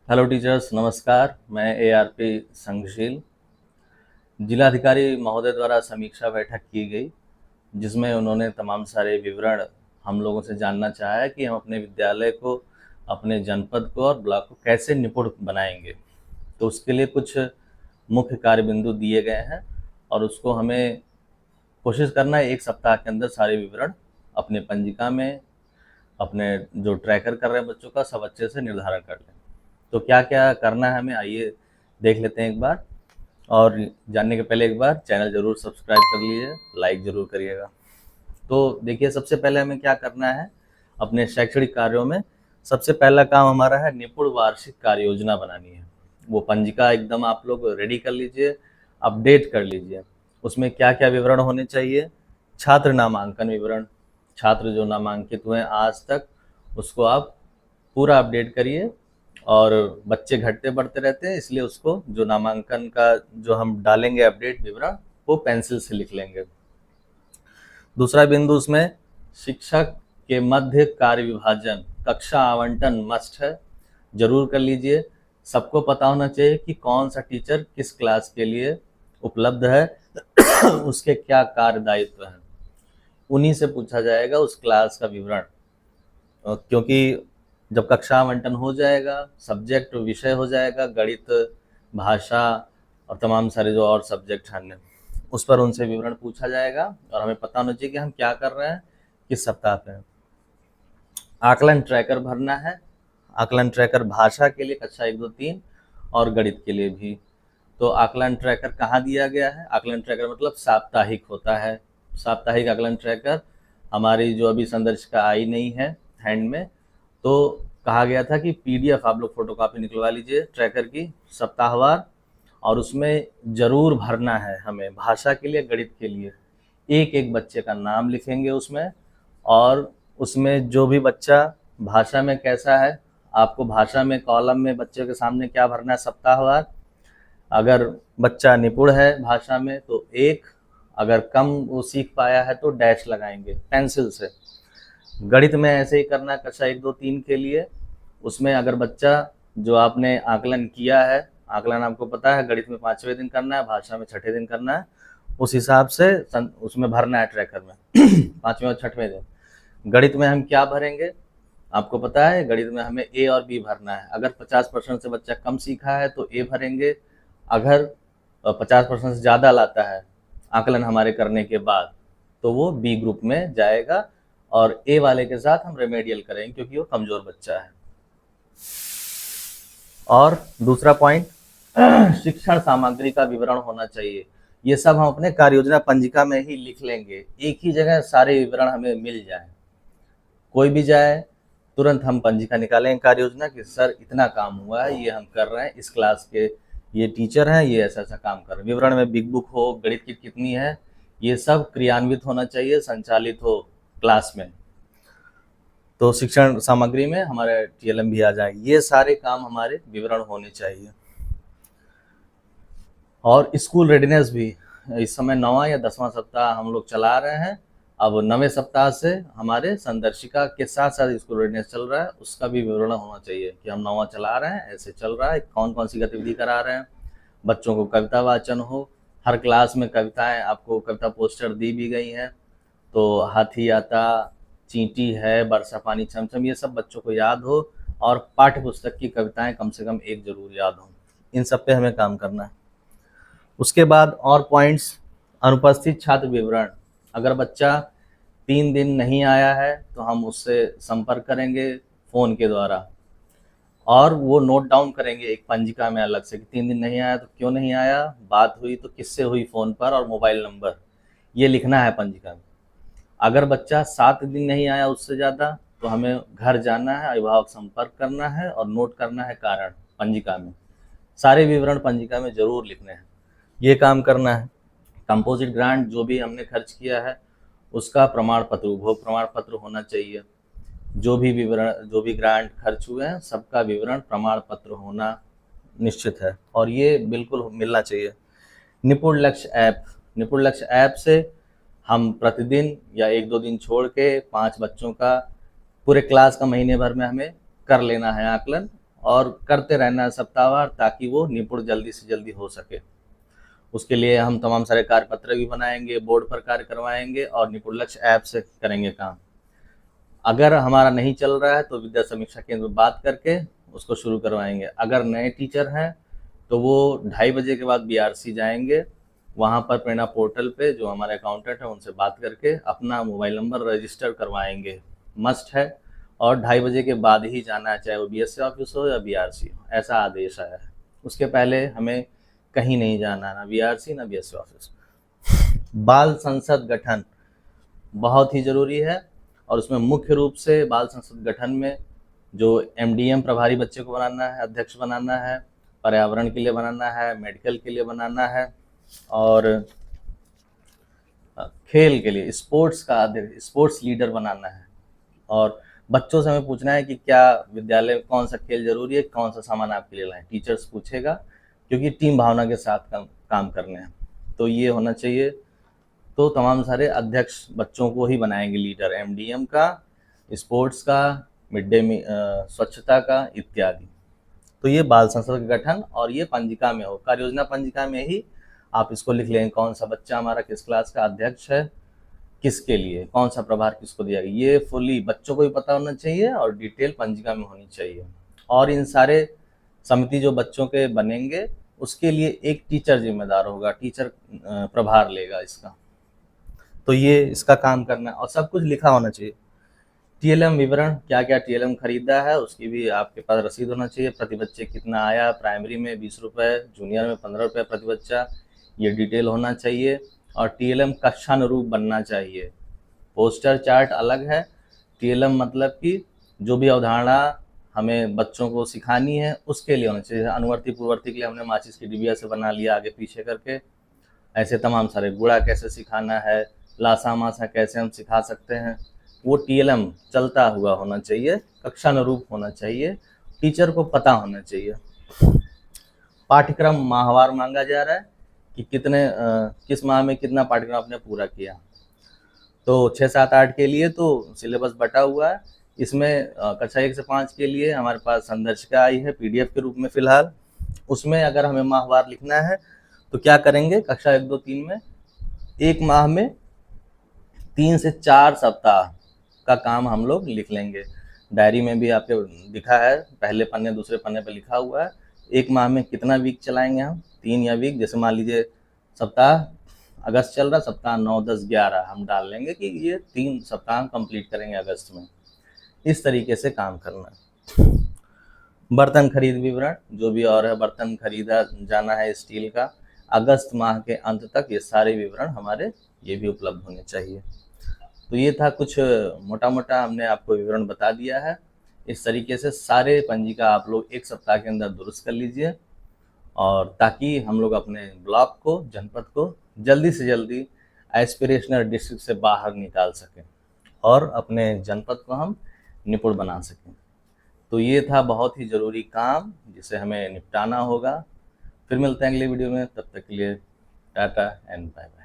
Hello teachers, नमस्कार। मैं ARP संघशील। जिलाधिकारी महोदय द्वारा समीक्षा बैठक की गई, जिसमें उन्होंने तमाम सारे विवरण हम लोगों से जानना चाहा है कि हम अपने विद्यालय को, अपने जनपद को और ब्लॉक को कैसे निपुण बनाएंगे। तो उसके लिए कुछ मुख्य कार्य बिंदु दिए गए हैं और उसको हमें कोशिश करना है 1 सप्ताह के अंदर सारे विवरण अपने पंजिका में, अपने जो ट्रैकर कर रहे हैं बच्चों का, सब अच्छे से निर्धारण कर लें। तो क्या क्या करना है हमें, आइए देख लेते हैं एक बार। और जानने के पहले एक बार चैनल ज़रूर सब्सक्राइब कर लीजिए, लाइक ज़रूर करिएगा। तो देखिए, सबसे पहले हमें क्या करना है अपने शैक्षणिक कार्यों में। सबसे पहला काम हमारा है निपुण वार्षिक कार्य योजना बनानी है। वो पंजिका एकदम आप लोग रेडी कर लीजिए, अपडेट कर लीजिए। उसमें क्या क्या विवरण होने चाहिए? छात्र नामांकन विवरण, छात्र जो नामांकित हुए हैं आज तक, उसको आप पूरा अपडेट करिए। और बच्चे घटते बढ़ते रहते हैं, इसलिए उसको जो नामांकन का जो हम डालेंगे अपडेट विवरण, वो पेंसिल से लिख लेंगे। दूसरा बिंदु उसमें शिक्षक के मध्य कार्य विभाजन, कक्षा आवंटन मस्ट है, जरूर कर लीजिए। सबको पता होना चाहिए कि कौन सा टीचर किस क्लास के लिए उपलब्ध है उसके क्या कार्य दायित्व हैं, उन्हीं से पूछा जाएगा उस क्लास का विवरण। क्योंकि जब कक्षा आवंटन हो जाएगा, सब्जेक्ट विषय हो जाएगा, गणित, भाषा और तमाम सारे जो और सब्जेक्ट हैं, उस पर उनसे विवरण पूछा जाएगा और हमें पता होना चाहिए कि हम क्या कर रहे हैं, किस सप्ताह पे। आकलन ट्रैकर भरना है। आकलन ट्रैकर भाषा के लिए कक्षा 1, 2, 3 और गणित के लिए भी। तो आकलन ट्रैकर कहाँ दिया गया है? आकलन ट्रैकर मतलब साप्ताहिक होता है। साप्ताहिक आकलन ट्रैकर हमारी जो अभी संदर्शिका आई नहीं है हैंड में, तो कहा गया था कि PDF आप लोग फोटोकॉपी निकलवा लीजिए ट्रैकर की सप्ताहवार, और उसमें जरूर भरना है हमें भाषा के लिए, गणित के लिए एक एक बच्चे का नाम लिखेंगे उसमें। और उसमें जो भी बच्चा भाषा में कैसा है, आपको भाषा में कॉलम में बच्चे के सामने क्या भरना है सप्ताहवार। अगर बच्चा निपुण है भाषा में तो 1, अगर कम वो सीख पाया है तो डैश लगाएंगे पेंसिल से। गणित में ऐसे ही करना कक्षा 1, 2, 3 के लिए। उसमें अगर बच्चा जो आपने आकलन किया है, आकलन आपको पता है गणित में 5वें दिन करना है, भाषा में 6ठे दिन करना है, उस हिसाब से उसमें भरना है ट्रैकर में 5वें और 6ठवें दिन। गणित में हम क्या भरेंगे आपको पता है, गणित में हमें A और B भरना है। अगर 50% से बच्चा कम सीखा है तो A भरेंगे, अगर 50% से ज़्यादा लाता है आकलन हमारे करने के बाद तो वो B ग्रुप में जाएगा और A वाले के साथ हम रेमेडियल करेंगे क्योंकि वो कमज़ोर बच्चा है। और दूसरा पॉइंट शिक्षण सामग्री का विवरण होना चाहिए। ये सब हम अपने कार्य योजना पंजिका में ही लिख लेंगे, एक ही जगह सारे विवरण हमें मिल जाए। कोई भी जाए तुरंत हम पंजिका निकालेंगे कार्य योजना कि सर इतना काम हुआ है, ये हम कर रहे हैं, इस क्लास के ये टीचर हैं, ये ऐसा ऐसा काम कर रहे हैं। विवरण में बिग बुक हो, गणित की कितनी है, ये सब क्रियान्वित होना चाहिए, संचालित हो क्लास में। तो शिक्षण सामग्री में हमारे TLM भी आ जाए, ये सारे काम हमारे विवरण होने चाहिए। और स्कूल रेडीनेस भी, इस समय 9वां या 10वां सप्ताह हम लोग चला रहे हैं। अब 9वें सप्ताह से हमारे संदर्शिका के साथ साथ स्कूल रेडीनेस चल रहा है, उसका भी विवरण होना चाहिए कि हम 9वां चला रहे हैं, ऐसे चल रहा है, कौन कौन सी गतिविधि करा रहे हैं। बच्चों को कविता वाचन हो, हर क्लास में कविताएं, आपको कविता पोस्टर दी भी गई हैं। तो हाथी आता, चींटी है, बरसा पानी छमछम, ये सब बच्चों को याद हो। और पाठ्य पुस्तक की कविताएं कम से कम एक जरूर याद हो। इन सब पे हमें काम करना है। उसके बाद और पॉइंट्स, अनुपस्थित छात्र विवरण। अगर बच्चा 3 दिन नहीं आया है तो हम उससे संपर्क करेंगे फ़ोन के द्वारा और वो नोट डाउन करेंगे एक पंजिका में अलग से कि 3 दिन नहीं आया तो क्यों नहीं आया, बात हुई तो किससे हुई फ़ोन पर, और मोबाइल नंबर ये लिखना है पंजिका में। अगर बच्चा 7 दिन नहीं आया उससे ज़्यादा तो हमें घर जाना है, अभिभावक संपर्क करना है और नोट करना है कारण पंजिका में। सारे विवरण पंजिका में जरूर लिखने हैं, ये काम करना है। कंपोजिट ग्रांट जो भी हमने खर्च किया है उसका प्रमाण पत्र, उपभोग प्रमाण पत्र होना चाहिए। जो भी विवरण, जो भी ग्रांट खर्च हुए हैं सबका विवरण प्रमाण पत्र होना निश्चित है और ये बिल्कुल मिलना चाहिए। निपुण लक्ष्य ऐप, निपुण लक्ष्य ऐप से हम प्रतिदिन या 1-2 दिन छोड़ के 5 बच्चों का पूरे क्लास का महीने भर में हमें कर लेना है आकलन और करते रहना है सप्ताहवार, ताकि वो निपुण जल्दी से जल्दी हो सके। उसके लिए हम तमाम सारे कार्यपत्र भी बनाएंगे, बोर्ड पर कार्य करवाएंगे और निपुण लक्ष्य ऐप से करेंगे काम। अगर हमारा नहीं चल रहा है तो विद्या समीक्षा केंद्र में बात करके उसको शुरू करवाएंगे। अगर नए टीचर हैं तो वो 2:30 बजे के बाद बीआरसी जाएंगे, वहाँ पर प्रेरणा पोर्टल पे जो हमारे अकाउंटेंट हैं उनसे बात करके अपना मोबाइल नंबर रजिस्टर करवाएंगे, मस्ट है। और 2:30 बजे के बाद ही जाना है, चाहे वो बीएससी ऑफिस हो या बीआरसी हो, ऐसा आदेश आया है। उसके पहले हमें कहीं नहीं जाना, ना बीआरसी ना बीएससी ऑफिस। बाल संसद गठन बहुत ही ज़रूरी है, और उसमें मुख्य रूप से बाल संसद गठन में जो एमडीएम प्रभारी बच्चे को बनाना है, अध्यक्ष बनाना है, पर्यावरण के लिए बनाना है, मेडिकल के लिए बनाना है, और खेल के लिए स्पोर्ट्स लीडर बनाना है। और बच्चों से हमें पूछना है कि क्या विद्यालय में कौन सा खेल जरूरी है, कौन सा सामान आपके लिए लाएं। टीचर्स पूछेगा, क्योंकि टीम भावना के साथ काम करने हैं, तो ये होना चाहिए। तो तमाम सारे अध्यक्ष बच्चों को ही बनाएंगे, लीडर एमडीएम का, स्पोर्ट्स का, मिड डे मील, स्वच्छता का इत्यादि। तो ये बाल संसद का गठन, और ये पंजिका में हो, कार्य योजना पंजिका में ही आप इसको लिख लेंगे, कौन सा बच्चा हमारा किस क्लास का अध्यक्ष है, किसके लिए, कौन सा प्रभार किसको दिया गया, ये फुली बच्चों को भी पता होना चाहिए और डिटेल पंजिका में होनी चाहिए। और इन सारे समिति जो बच्चों के बनेंगे उसके लिए एक टीचर जिम्मेदार होगा, टीचर प्रभार लेगा इसका। तो ये इसका काम करना है, और सब कुछ लिखा होना चाहिए। टीएलएम विवरण, क्या क्या टीएलएम खरीदा है उसकी भी आपके पास रसीद होना चाहिए। प्रति बच्चे कितना आया, प्राइमरी में 20 रुपये, जूनियर में 15 रुपये प्रति बच्चा, ये डिटेल होना चाहिए। और टीएलएम कक्षानुरूप बनना चाहिए। पोस्टर चार्ट अलग है, टीएलएम मतलब कि जो भी अवधारणा हमें बच्चों को सिखानी है उसके लिए होना चाहिए। अनुवर्ती पूर्ववर्ती के लिए हमने माचिस की डिबिया से बना लिया आगे पीछे करके। ऐसे तमाम सारे गुणा कैसे सिखाना है, लासा मासा कैसे हम सिखा सकते हैं, वो टीएलएम चलता हुआ होना चाहिए, कक्षानुरूप होना चाहिए, टीचर को पता होना चाहिए। पाठ्यक्रम माहवार मांगा जा रहा है कि किस माह में कितना पाठ्यक्रम आपने पूरा किया। तो 6, 7, 8 के लिए तो सिलेबस बटा हुआ है। इसमें कक्षा 1 से 5 के लिए हमारे पास संदर्शिका आई है पीडीएफ के रूप में फिलहाल। उसमें अगर हमें माहवार लिखना है तो क्या करेंगे, कक्षा 1, 2, 3 में एक माह में 3 से 4 सप्ताह का काम हम लोग लिख लेंगे। डायरी में भी आपके दिखा है, पहले पन्ने दूसरे पन्ने पर लिखा हुआ है। एक माह में कितना वीक चलाएंगे हम, 3 या वीक, जैसे मान लीजिए सप्ताह अगस्त चल रहा, सप्ताह 9, 10, 11 हम डाल लेंगे कि ये 3 सप्ताह हम कंप्लीट करेंगे अगस्त में। इस तरीके से काम करना है। बर्तन खरीद विवरण, जो भी और है बर्तन खरीदा जाना है स्टील का, अगस्त माह के अंत तक ये सारे विवरण हमारे ये भी उपलब्ध होने चाहिए। तो ये था कुछ मोटा मोटा हमने आपको विवरण बता दिया है। इस तरीके से सारे पंजिका आप लोग 1 सप्ताह के अंदर दुरुस्त कर लीजिए, और ताकि हम लोग अपने ब्लॉक को, जनपद को जल्दी से जल्दी एस्पिरेशनल डिस्ट्रिक्ट से बाहर निकाल सकें और अपने जनपद को हम निपुण बना सकें। तो ये था बहुत ही ज़रूरी काम जिसे हमें निपटाना होगा। फिर मिलते हैं अगले वीडियो में, तब तक के लिए टाटा एंड बाय बाय।